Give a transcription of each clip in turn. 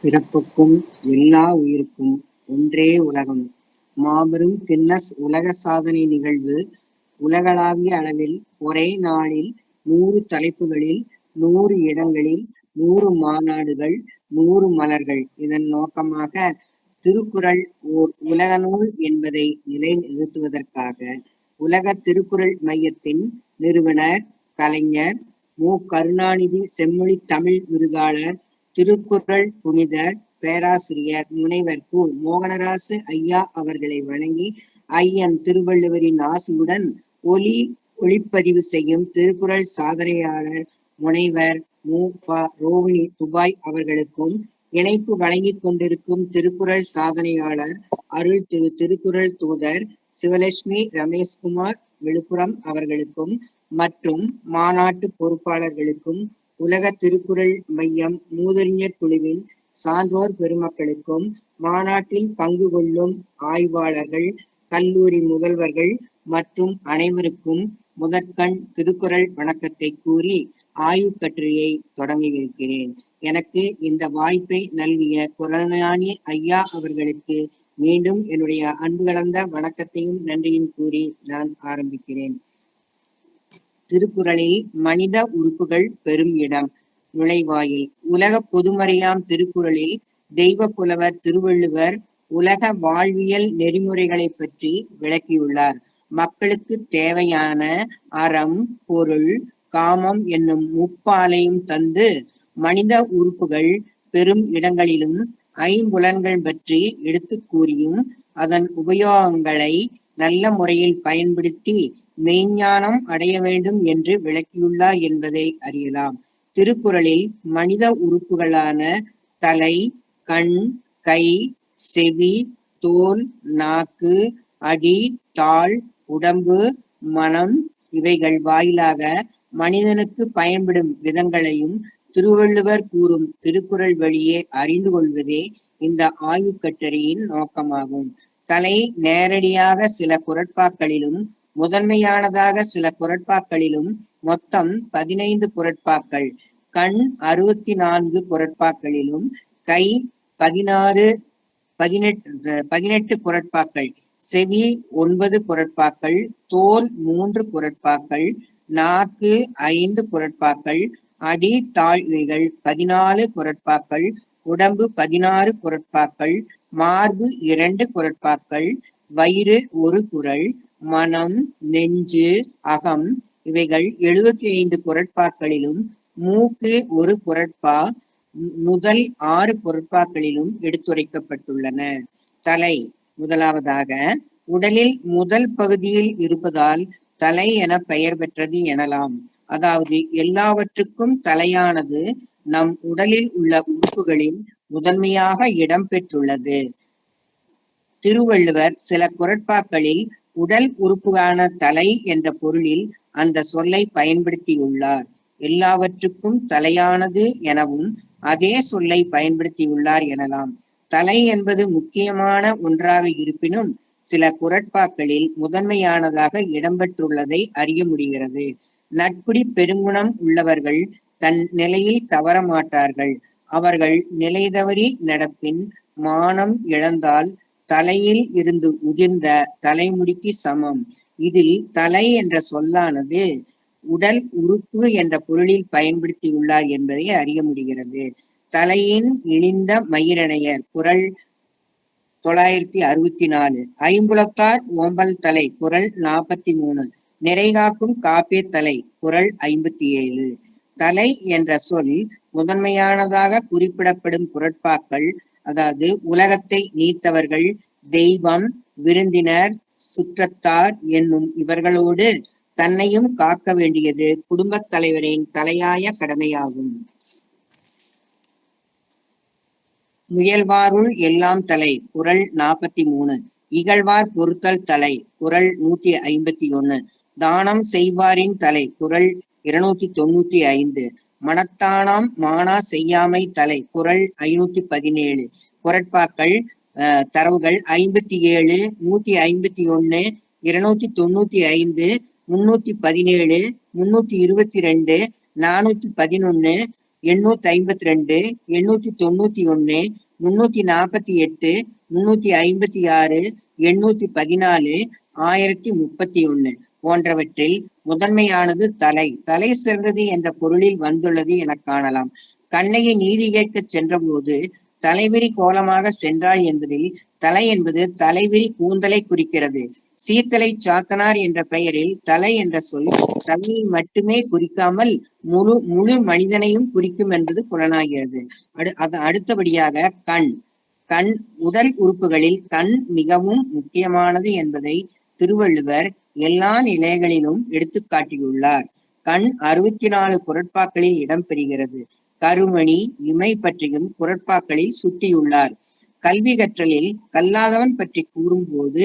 பிறப்புக்கும் எல்லா உயிருக்கும் ஒன்றே உலகம். மாபெரும் கின்னஸ் உலக சாதனை நிகழ்வு உலகளாவிய அளவில் ஒரே நாளில் 100 தலைப்புகளில் 100 இடங்களில் 100 மாநாடுகள் 100 மலர்கள். இதன் நோக்கமாக திருக்குறள் ஓர் உலக நூல் என்பதை நிலைநிறுத்துவதற்காக உலக திருக்குறள் மையத்தின் நிறுவனர் கலைஞர் மு. கருணாநிதி செம்மொழித் தமிழ் விருதாளர், திருக்குறள் புனிதர் பேராசிரியர் முனைவர் கு. மோகனராசு ஐயா அவர்களை வணங்கி, ஐயன் திருவள்ளுவரின் ஆசியுடன் ஒளிப்பதிவு செய்யும் திருக்குறள் சாதனையாளர் முனைவர் மு. ப. ரோகிணி துபாய் அவர்களுக்கும், இணைப்பு வழங்கிக் கொண்டிருக்கும் திருக்குறள் சாதனையாளர் அருள் திரு திருக்குறள் தூதர் சிவலட்சுமி ரமேஷ்குமார் விழுப்புரம் அவர்களுக்கும் மற்றும் மாநாட்டு பொறுப்பாளர்களுக்கும், உலக திருக்குறள் மையம் மூதறிஞர் குழுவின் சான்றோர் பெருமக்களுக்கும், மாநாட்டில் பங்கு கொள்ளும் ஆய்வாளர்கள், கல்லூரி முதல்வர்கள் மற்றும் அனைவருக்கும் முதற்கண் திருக்குறள் வணக்கத்தை கூறி ஆய்வுக் கட்டுரையை தொடங்கியிருக்கிறேன். எனக்கு இந்த வாய்ப்பை நல்கிய குறள்ஞானி ஐயா அவர்களுக்கு மீண்டும் என்னுடைய அன்பு கலந்த வணக்கத்தையும் நன்றியும் கூறி நான் ஆரம்பிக்கிறேன். திருக்குறளில் மனித உறுப்புகள் பெறும் இடம். நுழைவாயில். உலக பொதுமறையாம் திருக்குறளில் தெய்வ புலவர் திருவள்ளுவர் உலக வாழ்வியல் நெறிமுறைகளை பற்றி விளக்கியுள்ளார். மக்களுக்கு தேவையான அறம், பொருள், காமம் என்னும் முப்பாலையும் தந்து, மனித உறுப்புகள் பெறும் இடங்களிலும் ஐம்புலன்கள் பற்றி எடுத்துக் கூறியும், அதன் உபயோகங்களை நல்ல முறையில் பயன்படுத்தி மெய்ஞ்ஞானம் அடைய வேண்டும் என்று விளக்கியுள்ளார் என்பதை அறியலாம். திருக்குறளில் மனித உறுப்புகளான தலை, கண், கை, செவி, தோல், நாக்கு, அடி, தாள், உடம்பு, மனம் இவைகள் வாயிலாக மனிதனுக்கு பயன்படும் விதங்களையும் திருவள்ளுவர் கூறும் திருக்குறள் வழியே அறிந்து கொள்வதே இந்த ஆய்வுக் கட்டுரையின் நோக்கமாகும். தலை நேரடியாக சில குறட்பாக்களிலும், முதன்மையானதாக சில குறட்பாக்களிலும் மொத்தம் 15 குறட்பாக்கள், கண் 64 குறட்பாக்களிலும், கை 18 குறட்பாக்கள், செவி 9 குறட்பாக்கள், தோல் 3 குறட்பாக்கள், நாக்கு 5 குறட்பாக்கள், அடி தாழ் இவைகள் 14 குறட்பாக்கள், உடம்பு 16 குறட்பாக்கள், மார்பு 2 குறட்பாக்கள், வயிறு 1 குறள், மனம், நெஞ்சு, அகம் இவைகள் 75 குறட்பாக்களிலும், மூக்கு 1 குறட்பா முதல் 6 குறட்பாக்களிலும் எடுத்துரைக்கப்பட்டுள்ளன. தலை. முதலாவதாக, உடலில் முதல் பகுதியில் இருப்பதால் தலை என பெயர் பெற்றது எனலாம். அதாவது எல்லாவற்றுக்கும் தலையானது நம் உடலில் உள்ள உறுப்புகளில் முதன்மையாக இடம் பெற்றுள்ளது. திருவள்ளுவர் சில குறட்பாக்களில் உடல் உறுப்பான தலை என்ற பொருளில் அந்த சொல்லை பயன்படுத்தியுள்ளார். எல்லாவற்றுக்கும் தலையானது எனவும் அதே சொல்லை பயன்படுத்தியுள்ளார் எனலாம். தலை என்பது முக்கியமான ஒன்றாக இருப்பினும் சில குறட்பாக்களில் முதன்மையானதாக இடம்பெற்றுள்ளதை அறிய முடிகிறது. நட்புடி பெருங்குணம் உள்ளவர்கள் தன் நிலையில் தவற மாட்டார்கள். அவர்கள் நிலை தவறி நடப்பின் மானம் இழந்தால் தலையில் இருந்து உதிர்ந்த தலைமுடிக்கு சமம். இதில் தலை என்ற சொல்லானது உடல் உறுப்பு என்ற பொருளில் பயன்படுத்தியுள்ளார் என்பதை அறிய முடிகிறது. தலையின் இழிந்த மயிரணையர். குறள் 964. ஐம்புலத்தார் ஓம்பல் தலை. குறள் 43. நிறைகாக்கும் காப்பே தலை. குறள் 57. தலை என்ற சொல் முதன்மையானதாக குறிப்பிடப்படும் குறட்பாக்கள், அதாவது உலகத்தை நீத்தவர்கள், தெய்வம், விருந்தினர், சுற்றத்தார் என்னும் இவர்களோடு தன்னையும் காக்க வேண்டியது குடும்பத் தலைவரின் தலையாய கடமையாகும். முயல்வாருள் எல்லாம் தலை. குறள் 43. இகழ்வார் பொறுத்தல் தலை. குறள் 151. தானம் செய்வாரின் தலை. குறள் 295. மனத்தானாம் மானா செய்யாமை தலை. குறள் 517. குறட்பாக்கள் தரவுகள் 57, 151, 295, 317, 322, 411, 852, 891, 348, 356, 814, 1031 போன்றவற்றில் முதன்மையானது தலை. தலை சிறந்தது என்ற பொருளில் வந்துள்ளது என காணலாம். கண்ணகி நீதி கேட்கச் சென்றபோது தலைவிரி கோலமாக சென்றாள் என்பதில் தலை என்பது தலைவிரி கூந்தலை குறிக்கிறது. சீத்தலை சாத்தனார் என்ற பெயரில் தலை என்ற சொல் தலையை மட்டுமே குறிக்காமல் முழு மனிதனையும் குறிக்கும் என்பது புலனாகிறது. அடுத்தபடியாக கண். கண் உடல் உறுப்புகளில் கண் மிகவும் முக்கியமானது என்பதை திருவள்ளுவர் எல்லா நிலைகளிலும் எடுத்து காட்டியுள்ளார். கண் 64 குறட்பாக்களில் இடம்பெறுகிறது. கருமணி, இமை பற்றியும் குறட்பாக்களில் சுட்டியுள்ளார். கல்வி கற்றலில் கல்லாதவன் பற்றி கூறும்போது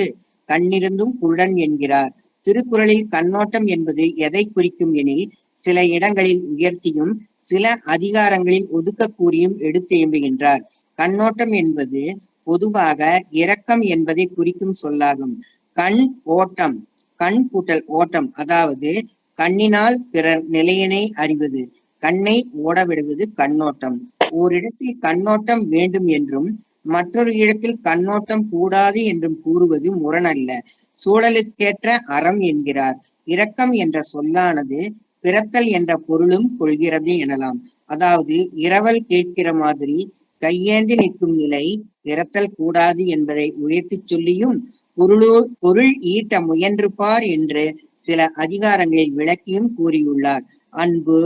கண்ணிருந்தும் குருடன் என்கிறார். திருக்குறளில் கண்ணோட்டம் என்பது எதை குறிக்கும் எனில் சில இடங்களில் உயர்த்தியும் சில அதிகாரங்களில் ஒதுக்க கூறியும் எடுத்து எம்புகின்றார். கண்ணோட்டம் என்பது பொதுவாக இரக்கம் என்பதை குறிக்கும் சொல்லாகும். கண் ஓட்டம், கண் கூட்டல் ஓட்டம், அதாவது கண்ணினால் பிறர் நிலையினை அறிவது, கண்ணை ஓடவிடுவது கண்ணோட்டம். ஓரிடத்தில் கண்ணோட்டம் வேண்டும் என்றும் மற்றொரு இடத்தில் கண்ணோட்டம் கூடாது என்றும் கூறுவது முரணல்ல. சூழலுக்கேற்ற அறம் என்கிறார். இரக்கம் என்ற சொல்லானது பிறத்தல் என்ற பொருளும் கொள்கிறது எனலாம். அதாவது இரவல் கேட்கிற மாதிரி கையேந்தி நிற்கும் நிலை பிறத்தல் கூடாது என்பதை உயர்த்தி சொல்லியும் பொருள் ஈட்ட முயன்று பார் என்று சில அதிகாரங்களில் விளக்கியும் கூறியுள்ளார். அன்பு,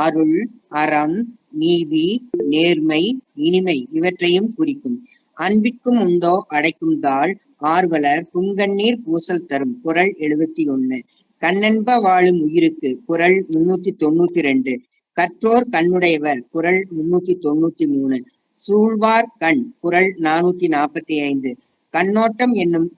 அருள், அறம், நீதி, நேர்மை, இனிமை இவற்றையும் குறிக்கும். அன்பிற்கும் உண்டோ அடைக்கும் தாள் ஆர்வலர் புங்கண்ணீர் பூசல் தரும். குறள் 71. கண்ணென்ப வாழும் உயிருக்கு. குறள் 392. கற்றோர் கண்ணுடையவர். குறள் 393. சூழ்வார் கண். குறள் 445. கண்ணோட்டம் என்னும்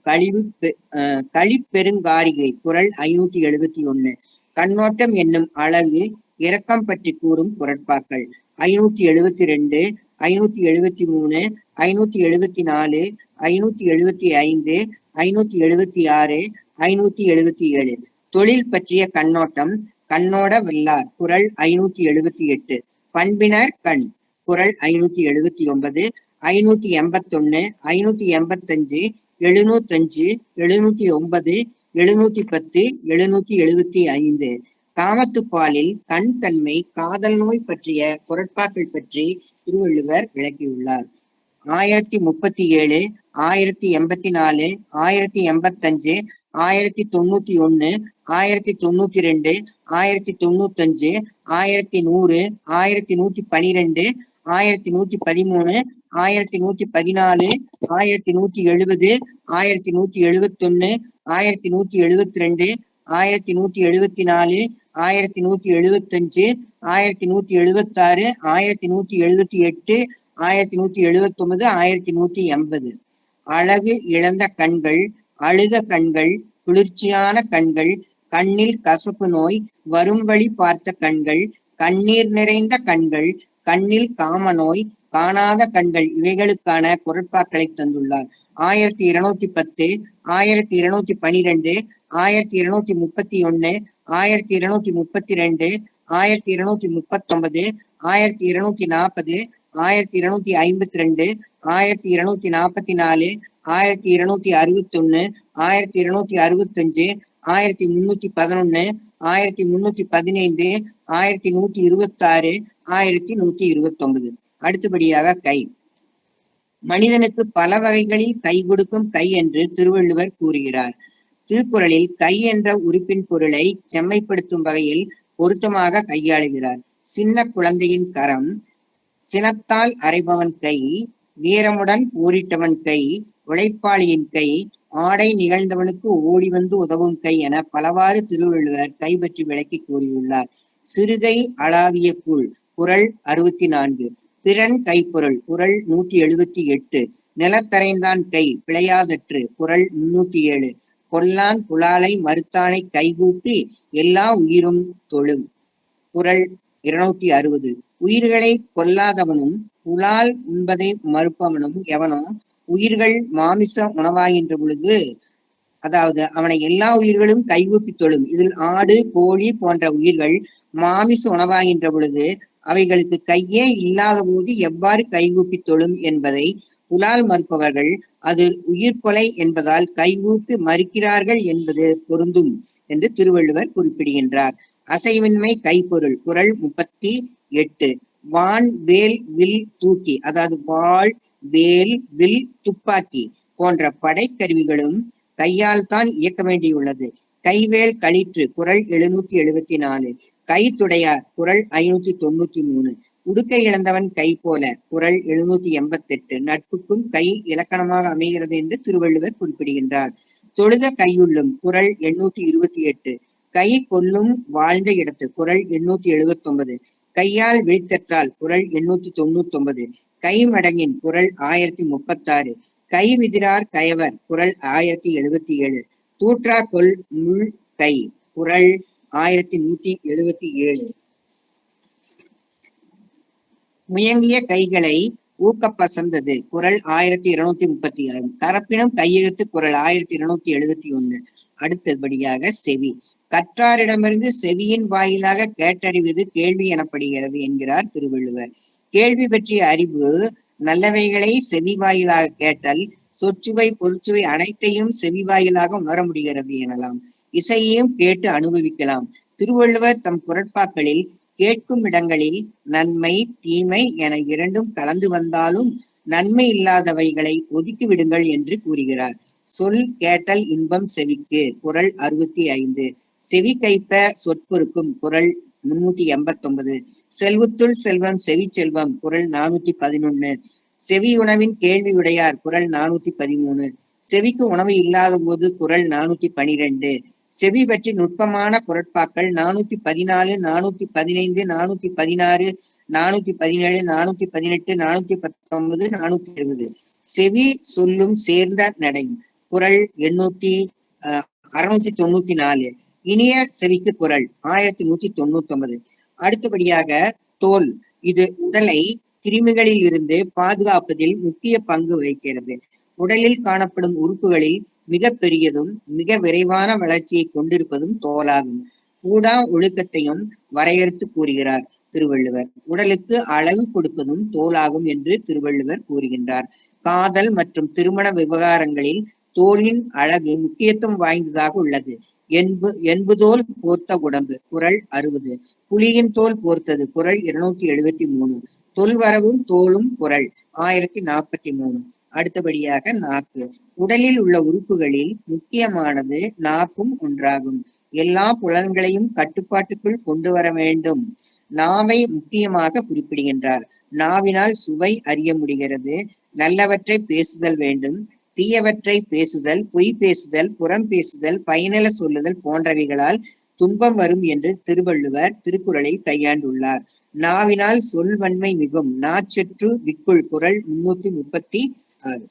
களிப்பெருங்காரிகை. குறள் 571. கண்ணோட்டம் என்னும் அழகு இரக்கம் பற்றி கூறும் குறட்பாக்கள் 572, 573, 574, 575, 576, 577. தொழில் பற்றிய கண்ணோட்டம் கண்ணோட வல்லார். குறள் 578. பண்பினர் கண். குறள் 579, 581, 585, 705, 709, 710, 775. காமத்துப்பாலில் கண் தன்மை காதல் நோய் பற்றிய குறட்பாக்கள் பற்றி திருவள்ளுவர் விளக்கியுள்ளார். 1037, 1084, 1085, 1091, 1092, 1095, 1100, 1112, 1113, 1114, 1170, 1171, 1172, 1174, 1175, 1176, 1178, 1179, 1180. அழகு இழந்த கண்கள், அழுத கண்கள், குளிர்ச்சியான கண்கள், கண்ணில் கசப்பு நோய் வரும் வழி பார்த்த கண்கள், கண்ணீர் நிறைந்த கண்கள், கண்ணில் காம நோய், காணாத கண்கள் இவைகளுக்கான குறட்பாக்களை தந்துள்ளார். 1210, 1212, 1231, 1232, 1239, 1240, 1252, 1244, 1261, 1265, 1311, 1315, 1126, 1129. அடுத்தபடியாக கை. மனிதனுக்கு பல வகைகளில் கை கொடுக்கும் கை என்று திருவள்ளுவர் கூறுகிறார். திருக்குறளில் கை என்ற உறுப்பின் பொருளை செம்மைப்படுத்தும் வகையில் பொருத்தமாக கையாளுகிறார். சின்ன குழந்தையின் கரம், சினத்தால் அரைபவன் கை, வீரமுடன் போரிட்டவன் கை, உழைப்பாளியின் கை, ஆடை நிகழ்ந்தவனுக்கு ஓடி வந்து உதவும் கை என பலவாறு திருவள்ளுவர் கை பற்றி விளக்கி கூறியுள்ளார். சிறுகை அளாவிய கூழ். குறள் 64. பிறன் கைப்பொருள். குறள் 178. நிலத்தரைந்தான் கை பிழையாதற்று. குறள் 307. கொல்லான் புலாலை மறுத்தானை கைகூப்பி எல்லா உயிரும் தொழும். குறள் 260. உயிர்களை கொல்லாதவனும் புலால் உண்பதை மறுப்பவனும் எவனோ உயிர்கள் மாமிச உணவாகின்ற பொழுது, அதாவது அவனை எல்லா உயிர்களும் கைகூப்பி தொழும். இதில் ஆடு, கோழி போன்ற உயிர்கள் மாமிச உணவாகின்ற பொழுது அவைகளுக்கு கையே இல்லாத போது எவ்வாறு கைகூப்பி தொழும் என்பதை புலால் மறுப்பவர்கள் அது உயிர்கொலை என்பதால் கைகூப்பி மறுக்கிறார்கள் என்பது பொருந்தும் என்று திருவள்ளுவர் குறிப்பிடுகின்றார். அசைவின்மை கைப்பொருள் குறள் 38. வான் வேல் வில் தூக்கி, அதாவது வாள் வேல் வில் துப்பாக்கி போன்ற படைக்கருவிகளும் கையால் தான் இயக்க வேண்டியுள்ளது. கைவேல் களிற்று குறள் 774. கைத்துடையார் குறள் 593. உடுக்கை இழந்தவன் கை போல குறள் 788. நட்புக்கும் கை இலக்கணமாக அமைகிறது என்று திருவள்ளுவர் குறிப்பிடுகின்றார். தொழுத கையுள்ளும் குறள் 828. கை கொல்லும் வாழ்ந்த இடத்து குறள் 879. கையால் விழித்தற்றால் குறள் 899. கை மடங்கின் குறள் 1036. கை விதிரார் கயவர் குறள் 1077. தூற்றா கொல் முள் கை குறள் 1177. முயங்கிய கைகளை ஊக்கப்பசந்தது குறள் 1236. கரப்பினும் கையெழுத்து குறள் 1271. அடுத்தபடியாக செவி. கற்றாரிடமிருந்து செவியின் வாயிலாக கேட்டறிவது கேள்வி எனப்படுகிறது என்கிறார் திருவள்ளுவர். கேள்வி பற்றிய அறிவு நல்லவைகளை செவி வாயிலாக கேட்டல், சொற்சுவை பொருட்சுவை அனைத்தையும் செவி வாயிலாக உணர முடிகிறது எனலாம். இசையையும் கேட்டு அனுபவிக்கலாம். திருவள்ளுவர் தம் குறட்பாக்களில் கேட்கும் இடங்களில் நன்மை தீமை என இரண்டும் கலந்து வந்தாலும் நன்மை இல்லாதவைகளை ஒதுக்கிவிடுங்கள் என்று கூறுகிறார். சொல் கேட்டல் இன்பம் செவிக்கு குறள் 65. செவி கைப்ப சொற்பொருக்கும் குறள் 389. செல்வத்துள் செல்வம் செவி செல்வம் குறள் 411. செவி உணவின் கேள்வி உடையார் குறள் 413. செவிக்கு உணவு இல்லாத போது குறள் 412. செவி பற்றி நுட்பமான குறட்பாக்கள் 414, 415, 416, 417, 418, 419, 420. செவி சொல்லும் சேர்ந்த நடை குறள் 694. இனிய செவிக்கு குறள் 1199. அடுத்தபடியாக தோல். இது உடலை கிருமிகளில் இருந்து பாதுகாப்பதில் முக்கிய பங்கு வகிக்கிறது. உடலில் காணப்படும் உறுப்புகளில் மிக பெரியதும் மிக விரைவான வளர்ச்சியை கொண்டிருப்பதும் தோலாகும். கூடா ஒழுக்கத்தையும் வரையறுத்து கூறுகிறார் திருவள்ளுவர். உடலுக்கு அழகு கொடுப்பதும் தோலாகும் என்று திருவள்ளுவர் கூறுகின்றார். காதல் மற்றும் திருமண விவகாரங்களில் தோலின் அழகு முக்கியத்துவம் வாய்ந்ததாக உள்ளது. என்புதோல் போர்த்த உடம்பு குறள் 60. புலியின் தோல் போர்த்தது குறள் 273. தொல்வரவும் தோலும் குறள் 1043. அடுத்தபடியாக நாக்கு. உடலில் உள்ள உறுப்புகளில் முக்கியமானது நாக்கும் ஒன்றாகும். எல்லா புலன்களையும் கட்டுப்பாட்டுக்குள் கொண்டு வர வேண்டும். நாவை முக்கியமாக குறிப்பிடுகின்றார். நாவினால் சுவை அறிய முடிகிறது. நல்லவற்றை பேசுதல் வேண்டும். தீயவற்றை பேசுதல், பொய் பேசுதல், புறம் பேசுதல், பயனில சொல்லுதல் போன்றவைகளால் துன்பம் வரும் என்று திருவள்ளுவர் திருக்குறளில் கையாண்டுள்ளார். நாவினால் சொல்வன்மை மிகும். நாச்சற்று விக்குள் குறள் 336.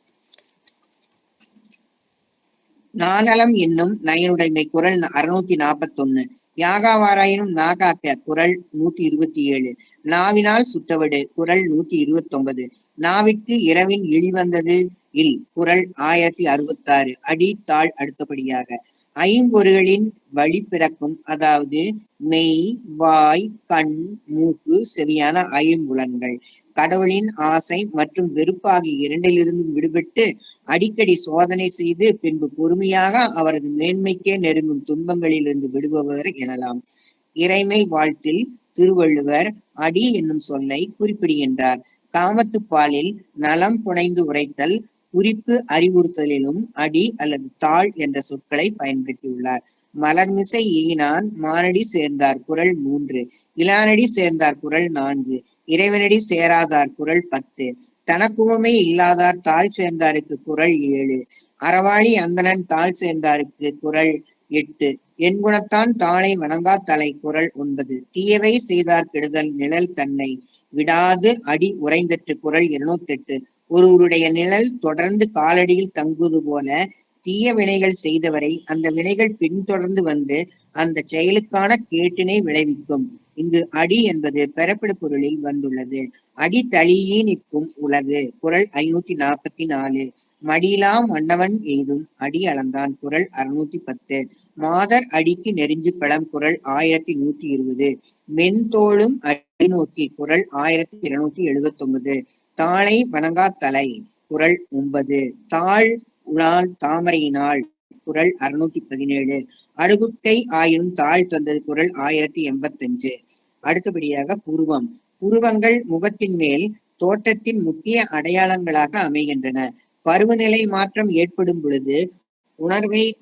நாணலம் என்னும் நயனுடைமை குறள் 641. யாகாவாராயினும் நாகாக்க குறள் 127. நாவினால் சுட்டவடு குறள் 129. நாவிற்கு இரவின் இழிவந்தது இல் குறள் 1066. அடி தாழ். அடுத்தபடியாக ஐம்பொறிகளின் வழி பிறக்கும், அதாவது மெய் வாய் கண் மூக்கு செவியான ஐம்புலன்கள் கடவுளின் ஆசை மற்றும் வெறுப்பு ஆகிய இரண்டிலிருந்து விடுபட்டு அடிக்கடி சோதனை செய்து பின்பு பொறுமையாக அவரது மேன்மைக்கே நெருங்கும் துன்பங்களிலிருந்து விடுபவர் எனலாம். இறைமை வாழ்த்தில் திருவள்ளுவர் அடி என்னும் சொல்லை குறிப்பிடுகின்றார். காமத்துப்பாலில் நலம் புனைந்து உரைத்தல் குறிப்பு அறிவுறுத்தலிலும் அடி அல்லது தாழ் என்ற சொற்களை பயன்படுத்தியுள்ளார். மலர்மிசை ஈனான் மானடி சேர்ந்தார் குறள் 3. இளானடி சேர்ந்தார் குறள் 4. இறைவனடி சேராதார் குறள் 10. தனக்குவமே இல்லாதார் தாழ் சேர்ந்தாருக்கு குறள் 7. அறவாளி அந்தணன் தாழ் சேர்ந்தாருக்கு குறள் 8. என் குணத்தான் தாளை வணங்கா தலை குறள் 9. தீயவை செய்தார் கெடுதல் நிழல் தன்னை விடாது அடி உறைந்தற்று குறள் 208. ஒருவருடைய நிழல் தொடர்ந்து காலடியில் தங்குவது போல தீய வினைகள் செய்தவரை அந்த வினைகள் பின்தொடர்ந்து வந்து அந்த செயலுக்கான கேட்டினை விளைவிக்கும். இங்கு அடி என்பது பெறப்படு பொருளில் வந்துள்ளது. அடி தளியே நிற்கும் உலகு குறள் 544. மடியிலா மன்னவன் எய்தும் அடி அளந்தான் குறள் 610. மாதர் அடிக்கு நெறிஞ்சு பழம் குறள் 1120. மென்தோளும் அடிநோக்கி குறள் 1279. தாளை வணங்கா தலை குறள் 9. தாழ் உளால் தாமரையினால் குறள் 617. அடுகுக்கை ஆயினும் தாழ் தந்தது குறள் 1085. அடுத்தபடியாக புருவம். புருவங்கள் முகத்தின் மேல் தோற்றத்தின் முக்கிய அடையாளங்களாக அமைகின்றன. பருவநிலை மாற்றம் ஏற்படும் பொழுது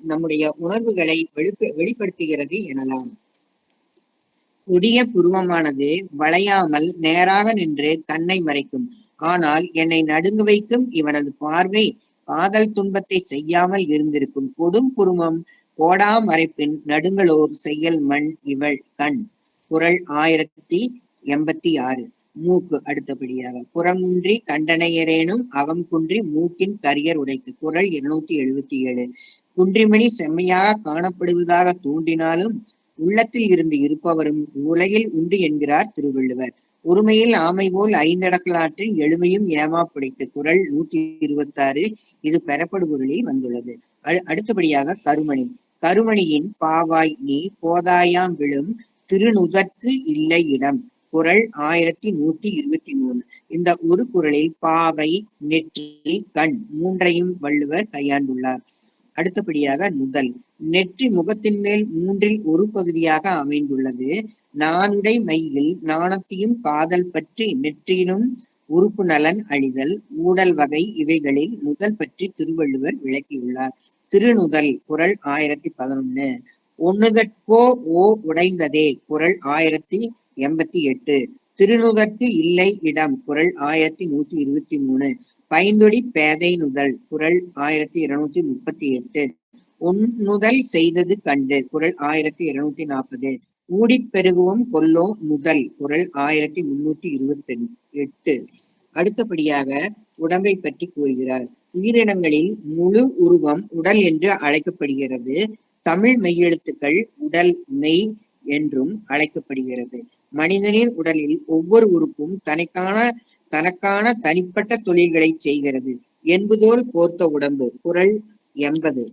நம்முடைய உணர்வுகளை வெளிப்படுத்துகிறது எனலாம். கொடிய புருவமானது வளையாமல் நேராக நின்று கண்ணை மறைக்கும். ஆனால் என்னை நடுங்க வைக்கும் இவனது பார்வை காதல் துன்பத்தை செய்யாமல் இருந்திருக்கும். கொடும் புருவம் கோடா மறைப்பின் நடுங்களோர் செய்யல் மண் இவள் கண் குறள் 1086. மூக்கு. அடுத்தபடியாக புறங்குன்றி கண்டனையரேனும் அகம் குன்றி மூக்கின் கரியர் உடைத்து குறள் 277. குன்றிமணி செம்மையாக காணப்படுவதாக தோன்றினாலும் உள்ளத்தில் இருந்து இருப்பவரும் உலகில் உண்டு என்கிறார் திருவள்ளுவர். ஒருமையில் ஆமை போல் ஐந்தடக்கலாற்றில் எழுமையும் ஏமா பிடித்து குறள் 126. இது பெறப்படுபொருளில் வந்துள்ளது. அடுத்தபடியாக கருமணி. கருமணியின் பாவாய் நீ போதாயாம் விழும் திருநுதற்கு இல்லை இடம் குறள் 1123. இந்த ஒரு குறளில் பாவை, நெற்றி, கண் மூன்றையும் வள்ளுவர் கையாண்டுள்ளார். அடுத்தபடியாக நுதல். நெற்றி முகத்தின் மேல் மூன்றில் ஒரு பகுதியாக அமைந்துள்ளது. நானுடை மையில் நாணத்தையும் காதல் பற்றி நெற்றியிலும் உறுப்பு நலன் அழிதல் ஊடல் வகை இவைகளில் நுதல் பற்றி திருவள்ளுவர் விளக்கியுள்ளார். திருநுதல் குறள் 1011. ஒண்ணுதற்கோ ஓ உடைந்ததே குறள் 1088. திருநுதற்கு இல்லை இடம் குறள் 1123. பைந்தொடி பேதை நுதல் குறள் 1238. ஒன்னுதல் செய்தது கண்டு குறள் 1240. ஊடிப் பெருகுவம் கொல்லோ நுதல் குறள் 1328. அடுத்தபடியாக உடம்பை பற்றி கூறுகிறார். உயிரினங்களில் முழு உருவம் உடல் என்று அழைக்கப்படுகிறது. தமிழ் மெய்யெழுத்துக்கள் உடல் மெய் என்றும் அழைக்கப்படுகிறது. மனிதனின் உடலில் ஒவ்வொரு உறுப்பும் தனக்கான தனிப்பட்ட தொழில்களை செய்கிறது. என்பதோல் போர்த்த உடம்பு குறள் 80.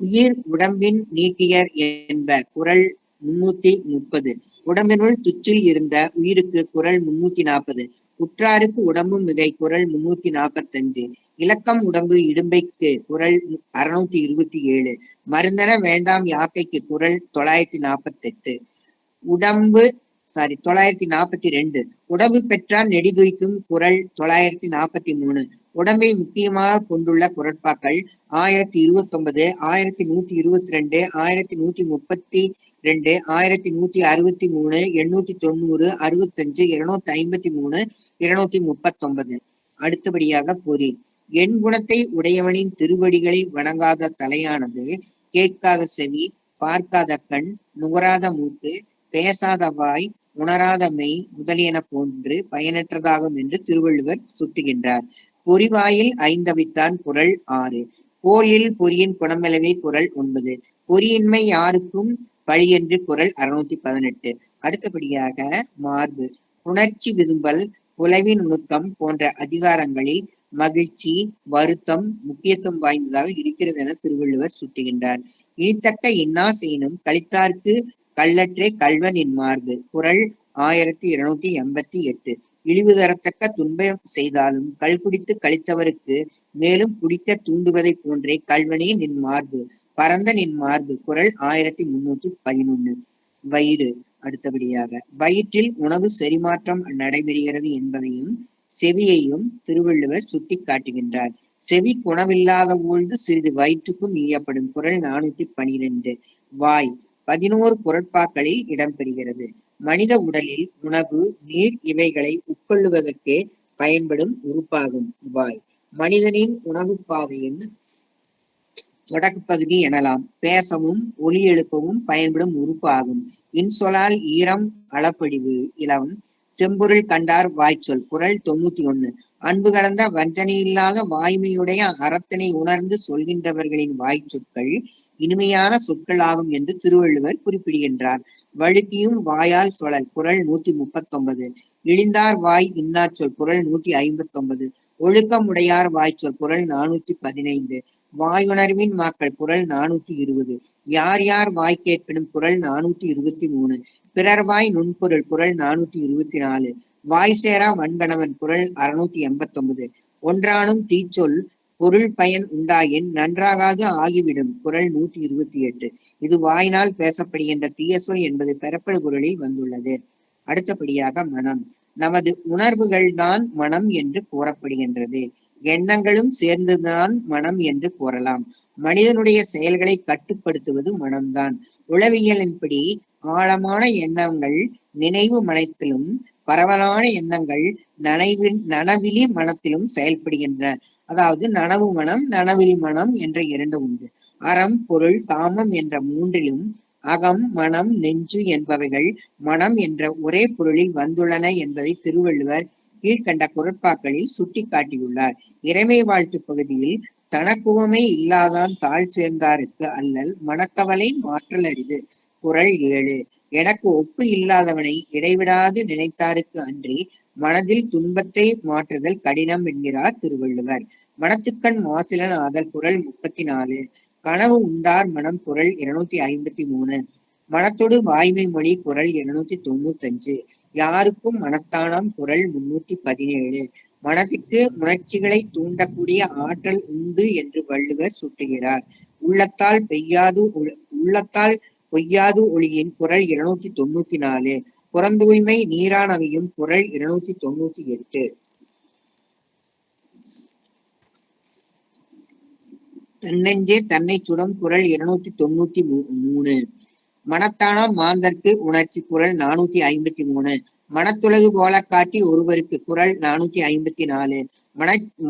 உயிர் உடம்பின் நீக்கியர் என்ப குறள் 330. உடம்பினுள் துச்சில் இருந்த உயிருக்கு குறள் 340. உற்றாருக்கு உடம்பும் மிகை குறள் 345. இலக்கம் உடம்பு இடும்பைக்கு குறள் 627. மருந்தன வேண்டாம் யாக்கைக்கு குறள் 948. 942. உடம்பு பெற்றால் நெடிதுய்க்கும் குறள் 943. உடம்பை முக்கியமாக கொண்டுள்ள குறட்பாக்கள் 1029, 1122, 1132, 1163, 890, 65, 253, 239. அடுத்தபடியாக பொறி. எண் குணத்தை உடையவனின் திருவடிகளை வணங்காத தலையானது கேட்காத செவி, பார்க்காத கண், நுகராத மூக்கு, பேசாத வாய், உணராத மெய் முதலியன போன்று பயனற்றதாகும் என்று திருவள்ளுவர் சுட்டுகின்றார். பொறிவாயில் ஐந்தவித்தான் குறள் 6. கோலில் பொறியின் குணமிலவே குறள் 9. பொறியின்மை யாருக்கும் பழியென்று குறள் 618. அடுத்தபடியாக மார்பு. புணர்ச்சி விதும்பல், புலவின் நுணுக்கம் போன்ற அதிகாரங்களில் மகிழ்ச்சி, வருத்தம் முக்கியத்துவம் வாய்ந்ததாக இருக்கிறது என திருவள்ளுவர் சுட்டுகின்றார். இனித்தக்க இன்னா செய்யினும் கலித்தார்க்கு கல்லற்றே கள்வன் என் மார்பு குறள் 1288. இழிவு தரத்தக்க துன்பம் செய்தாலும் கள் குடித்து கழித்தவருக்கு மேலும் குடிக்க தூண்டுவதை போன்றே கள்வனே நின் மார்பு பரந்த நின் மார்பு குறள் 1311. வயிறு. அடுத்தபடியாக வயிற்றில் உணவு செரிமாற்றம் நடைபெறுகிறது என்பதையும் செவியையும் திருவள்ளுவர் சுட்டி காட்டுகின்றார். செவி குணமில்லாத பொழுது சிறிது வயிற்றுக்கும் ஈயப்படும் குறள் 412. வாய் 11 குறட்பாக்களில் இடம்பெறுகிறது. மனித உடலில் உணவு, நீர் இவைகளை உட்கொள்ளுவதற்கே பயன்படும் உறுப்பாகும் வாய். மனிதனின் உணவு பாதையின் தொடக்கப்பகுதி எனலாம். பேசவும் ஒலி எழுப்பவும் பயன்படும் உறுப்பு ஆகும். இன்சொலால் ஈரம் அளப்படிவு இளம் செம்பொருள் கண்டார் வாய்ச்சொல் குறள் 91. அன்பு கடந்த வஞ்சனையில்லாத வாய்மையுடைய அறத்தினை உணர்ந்து சொல்கின்றவர்களின் வாய்ச்சொற்கள் இனிமையான சொற்கள் ஆகும் என்று திருவள்ளுவர் குறிப்பிடுகின்றார். வழுக்கியும் வாயால் சொலல் குறள் 139. இழிந்தார் வாய் இன்னாச்சொல் குறள் 159. ஒழுக்கம் உடையார் வாய்ச்சொல் குறள் 415. வாயுணர்வின் மாக்கள் குறள் 420. யார் யார் வாய் கேட்பினும் குறள் 423. பிறர் வாய் நுண்பொருள் குறள் 424. வாய் சேரா வன்கணவன் குறள் 689. ஒன்றானும் தீச்சொல் பொருள் பயன் உண்டாயின் நன்றாகாது ஆகிவிடும் குறள் 128. இது வாயினால் பேசப்படுகின்ற தீய சொல் என்பது பெறப்படு பொருளில் வந்துள்ளது. அடுத்தபடியாக மனம். நமது உணர்வுகள் தான் மனம் என்று கூறப்படுகின்றது. எண்ணங்களும் சேர்ந்துதான் மனம் என்று கூறலாம். மனிதனுடைய செயல்களை கட்டுப்படுத்துவது மனம்தான். உளவியலின்படி ஆழமான எண்ணங்கள் நினைவு மனத்திலும் பரவலான எண்ணங்கள் நனவிலி மனத்திலும் செயல்படுகின்றன. அதாவது நனவு மனம் நனவிலி மனம் என்ற இரண்டு உண்டு. அறம் பொருள் காமம் என்ற மூன்றிலும் அகம் மனம் நெஞ்சு என்பவைகள் மனம் என்ற ஒரே பொருளில் வந்துள்ளன என்பதை திருவள்ளுவர் கீழ்கண்ட குறட்பாக்களில் சுட்டி காட்டியுள்ளார். இறைமை வாழ்த்து பகுதியில் தனக்குவமை இல்லாதான் தாழ் சேர்ந்தாருக்கு அல்லல் மனக்கவலை மாற்றல் அரிது குறள் 7. எனக்கு ஒப்பு இல்லாதவனை இடைவிடாது நினைத்தாருக்கு அன்றி மனதில் துன்பத்தை மாற்றுதல் கடினம் என்கிறார் திருவள்ளுவர். மனத்துக்கண் மாசிலன் ஆதல் குறள் 34. கனவு உண்டார் மனம் குறள் 253. மனத்தொடு வாய்மை மொழி குறள் 295. யாருக்கும் மனத்தானாம் குறள் 317. மனதிற்கு உணர்ச்சிகளை தூண்டக்கூடிய ஆற்றல் உண்டு என்று வள்ளுவர் சுட்டுகிறார். உள்ளத்தால் பொய்யாது ஒளியின் குறள் 294. புறந்தூய்மை நீரானவையும் குறள் 298. தன்னெஞ்சே தன்னை சுடம் குறள் 293. மனத்தானாம் மாந்தர்க்கு உணர்ச்சி குறள் 453. மனத்துலகு போல காட்டி ஒருவருக்கு குறள் 454.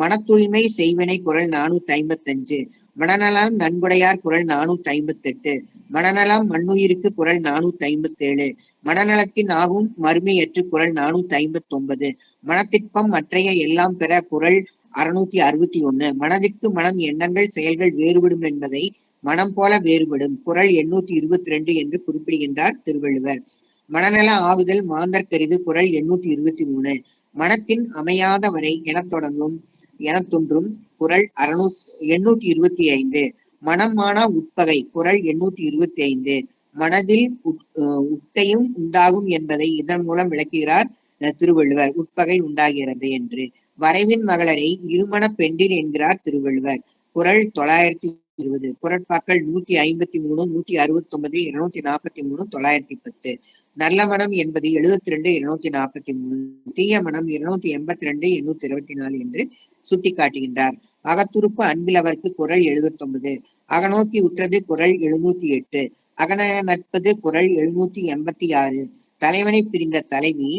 மனத்தூய்மை செய்வினை குறள் 455. மனநலம் நன்கொடையார் குறள் 458. மனநலம் மண்ணுயிருக்கு குறள் 457. மனநலத்தின் ஆகும் மறுமையற்று குறள் 459. மனத்திற்பம் மற்றைய எல்லாம் பெற குறள் 661. மனதிற்கு மனம் எண்ணங்கள் செயல்கள் வேறுபடும் என்பதை மனம் போல வேறுபடும் குறள் 822 என்று குறிப்பிடுகின்றார் திருவள்ளுவர். மனநல ஆகுதல் மாந்தர்க்கரிது குறள் 823. மனத்தின் அமையாத வரை எனத் தோன்றும் குறள் 825. மனமானா உட்பகை குறள் 825. மனதில் உட்கையும் உண்டாகும் என்பதை இதன் மூலம் விளக்குகிறார் திருவள்ளுவர். உட்பகை உண்டாகிறது என்று. வரைவின் மகளரை இருமண பெண்டிர் என்கிறார் திருவள்ளுவர். குறள் 920. குறட்பாக்கள் 153, 169, 243, 910. நல்ல மனம் என்பது 72, 243. தீய மனம் 282, 824 என்று சுட்டிக்காட்டுகின்றார். அகத்துறுப்பு அன்பில் அவருக்கு குறள் 79. அகநோக்கி உற்றது குறள் 708. அகன நட்பது குறள் 786. தலைவனை பிரிந்த தலைவி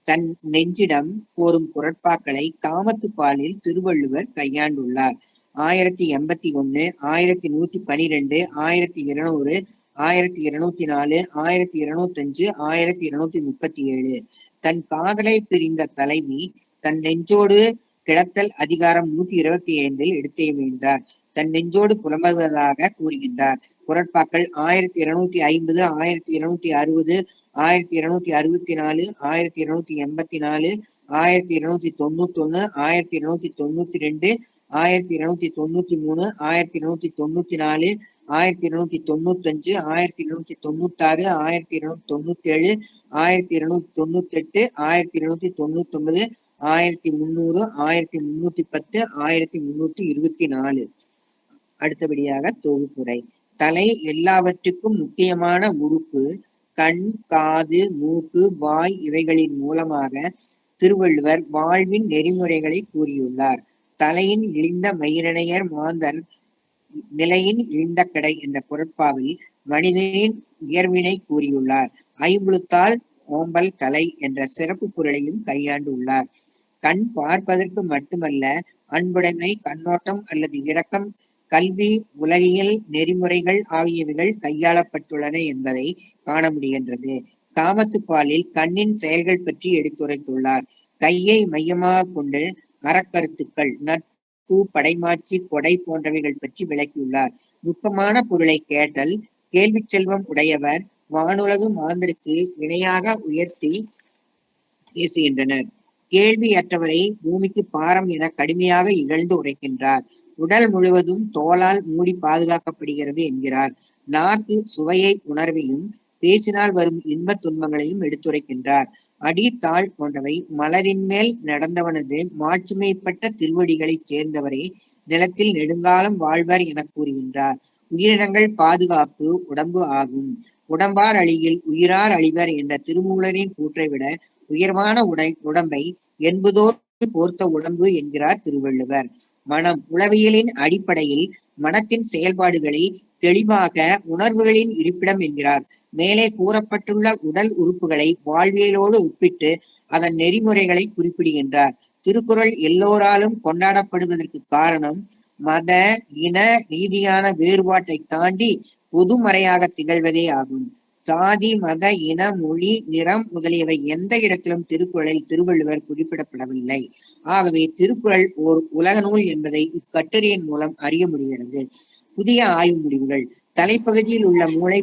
தன் நெஞ்சிடம் கோரும் குறட்பாக்களை காமத்து பாலில் திருவள்ளுவர் கையாண்டுள்ளார். 1081, 1112, 1200, 1204, 1205, 1237. தன் காதலை பிரிந்த தலைவி தன் நெஞ்சோடு கிடத்தல் அதிகாரம் 125 எடுத்தேமென்றார். தன் நெஞ்சோடு புலம்புவதாக கூறுகின்றார். குறட்பாக்கள் 1250, 1260, 1264, 1284, 1291, 1292, 1293, 1294, 1295, 1296, 1297, 1298, 1299, 1300, 1310, 1324. அடுத்தபடியாக தொகுப்புரை. தலை எல்லாவற்றுக்கும் முக்கியமான உறுப்பு. கண், காது, மூக்கு, வாய் இவைகளின் மூலமாக திருவள்ளுவர் வாழ்வின் நெறிமுறைகளை கூறியுள்ளார். தலையின் இழிந்த மயிரினையர் மாந்தர் நிலையின் இழிந்த கடை என்ற குறட்பாவில் மனிதனின் உயர்வினை கூறியுள்ளார். ஐம்புலத்தால் ஓம்பல் தலை என்ற சிறப்பு பொருளையும் கையாண்டுள்ளார். கண் பார்ப்பதற்கு மட்டுமல்ல, அன்புடைமை, கண்ணோட்டம் அல்லது இரக்கம், கல்வி, உலகியல் நெறிமுறைகள் ஆகியவைகள் கையாளப்பட்டுள்ளன என்பதை காண முடிகின்றது. காமத்துப்பாலில் கண்ணின் செயல்கள் பற்றி எடுத்துரைத்துள்ளார். கையை மையமாக கொண்டு அறக்கருத்துக்கள், நட்பு, படைமாட்சி, கொடை போன்றவைகள் பற்றி விளக்கியுள்ளார். நுட்பமான பொருளை கேட்டல், கேள்வி செல்வம் உடையவர் வானுலகு மாந்தருக்கு இணையாக உயர்த்தி பேசுகின்றனர். கேள்வியற்றவரை பூமிக்கு பாரம் என கடுமையாக இகழ்ந்து உரைக்கின்றார். உடல் முழுவதும் தோலால் மூடி பாதுகாக்கப்படுகிறது என்கிறார். நாக்கு சுவையை உணர்வையும் பேசினால் வரும் இன்பத் துன்பங்களையும் எடுத்துரைக்கின்றார். அடி தாள் போன்றவை மலரின் மேல் நடந்தவனது மாட்சிமைப்பட்ட திருவடிகளைச் சேர்ந்தவரே நிலத்தில் நெடுங்காலம் வாழ்வர் எனக் கூறுகின்றார். உயிரினங்கள் பாதுகாப்பு உடம்பு ஆகும். உடம்பார் அழியில் உயிரார் அழிவர் என்ற திருமூலரின் கூற்றை விட உயர்வான உடம்பை என்பதோர் போர்த்த உடம்பு என்கிறார் திருவள்ளுவர். மனம் உளவியலின் அடிப்படையில் மனத்தின் செயல்பாடுகளை தெளிவாக உணர்வுகளின் இருப்பிடம் என்கிறார். மேலே கூறப்பட்டுள்ள உடல் உறுப்புகளை வாழ்வியலோடு ஒப்பிட்டு அதன் நெறிமுறைகளை குறிப்பிடுகின்றார். திருக்குறள் எல்லோராலும் கொண்டாடப்படுவதற்கு காரணம் மத இன ரீதியான வேறுபாட்டை தாண்டி பொதுமறையாக திகழ்வதே ஆகும். சாதி மத இன மொழி நிறம் முதலியவை எந்த இடத்திலும் திருக்குறளில் திருவள்ளுவர் குறிப்பிடப்படவில்லை. ஆகவே திருக்குறள் ஓர் உலக நூல் என்பதை இக்கட்டுரையின் மூலம் அறிய முடிகிறது. புதிய ஆய்வு முடிவுகள். தலைப்பகுதியில் உள்ள மூளை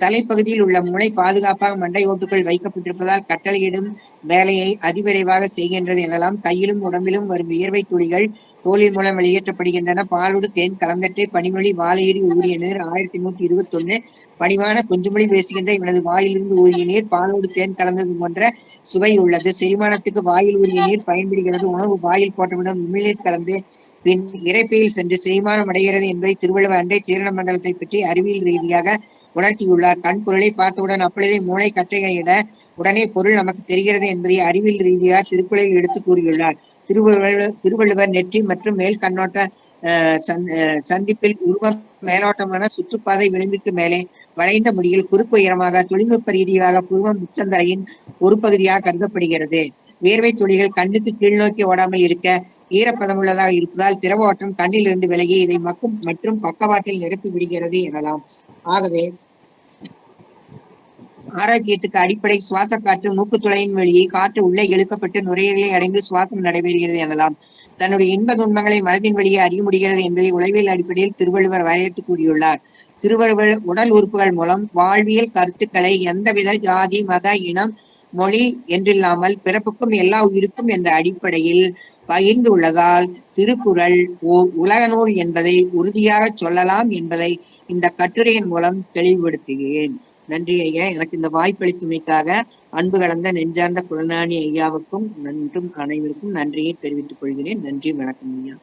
தலைப்பகுதியில் உள்ள மூளை பாதுகாப்பாக மண்டை ஓட்டுக்குள் வைக்கப்பட்டிருப்பதால் கட்டளையிடும் வேலையை அதிவிரைவாக செய்கின்றது எனலாம். கையிலும் உடம்பிலும் வரும் வியர்வை துளிகள் தோலின் மூலம் வெளியேற்றப்படுகின்றன. பாலோடு தேன் கலந்தற்றை பனிமொழி வாழையேறி ஊறிய நீர் 1121. பணிவான கொஞ்சமொழி பேசுகின்ற இவனது வாயிலிருந்து ஊறிய நீர் பாலோடு தேன் கலந்தது போன்ற சுவை உள்ளது. செரிமானத்துக்கு வாயில் ஊறிய நீர் பயன்படுகிறது. உணவு வாயில் போட்டவுடன் உமிழ்நீர் கலந்து பின் இறைப்பையில் சென்று செரிமானம் அடைகிறது என்பதை திருவள்ளுவர் அண்டை சீரண மண்டலத்தை பற்றி அறிவியல் ரீதியாக உணர்த்தியுள்ளார். கண் பொருளை பார்த்தவுடன் அப்பொழுதே மூளை கற்றையிட உடனே பொருள் நமக்கு தெரிகிறது என்பதை அறிவியல் ரீதியாக திருக்குறளில் எடுத்து கூறியுள்ளார். திருவள்ளுவர் நெற்றி மற்றும் மேல் கண்ணோட்ட சந்திப்பில் உருவம் மேலோட்டமான சுற்றுப்பாதை விளிம்பிற்கு மேலே வளைந்த முடியில் குறுக்கு உயரமாக தொழில்நுட்ப ரீதியாக புருவம் உச்சந்தலையின் ஒரு பகுதியாக கருதப்படுகிறது. வேர்வை துளிகள் கண்ணுக்கு கீழ் நோக்கி ஓடாமல் இருக்க ஈரப்பதமுள்ளதாக இருப்பதால் திரவ ஓட்டம் கண்ணிலிருந்து விலகி இதை மக்கும் மற்றும் பக்கவாட்டில் நிரப்பி விடுகிறது எனலாம். ஆகவே ஆரோக்கியத்துக்கு அடிப்படை சுவாச காற்று மூக்குத்துளையின் வழியே காற்று உள்ளே இழுக்கப்பட்டு நுரையீரலை அடைந்து சுவாசம் நடைபெறுகிறது எனலாம். தன்னுடைய இன்ப துன்பங்களை மனதின் வழியே அறிய முடிகிறது என்பதை உளவியல் அடிப்படையில் திருவள்ளுவர் வரையறுத்து கூறியுள்ளார். திருவள்ளுவர் உடல் உறுப்புகள் மூலம் வாழ்வியல் கருத்துக்களை எந்தவித ஜாதி மத இனம் மொழி என்றில்லாமல் பிறப்புக்கும் எல்லா உயிருக்கும் என்ற அடிப்படையில் பகிர்ந்துள்ளதால் திருக்குறள் ஓர் உலக நூல் என்பதை உறுதியாக சொல்லலாம் என்பதை இந்த கட்டுரையின் மூலம் தெளிவுபடுத்துகிறேன். நன்றி ஐயா. எனக்கு இந்த வாய்ப்பளித்தமைக்காக அன்பு கலந்த நெஞ்சார்ந்த குலநாணி ஐயாவுக்கும் நன்றும் அனைவருக்கும் நன்றியை தெரிவித்துக் கொள்கிறேன். நன்றி, வணக்கம் ஐயா.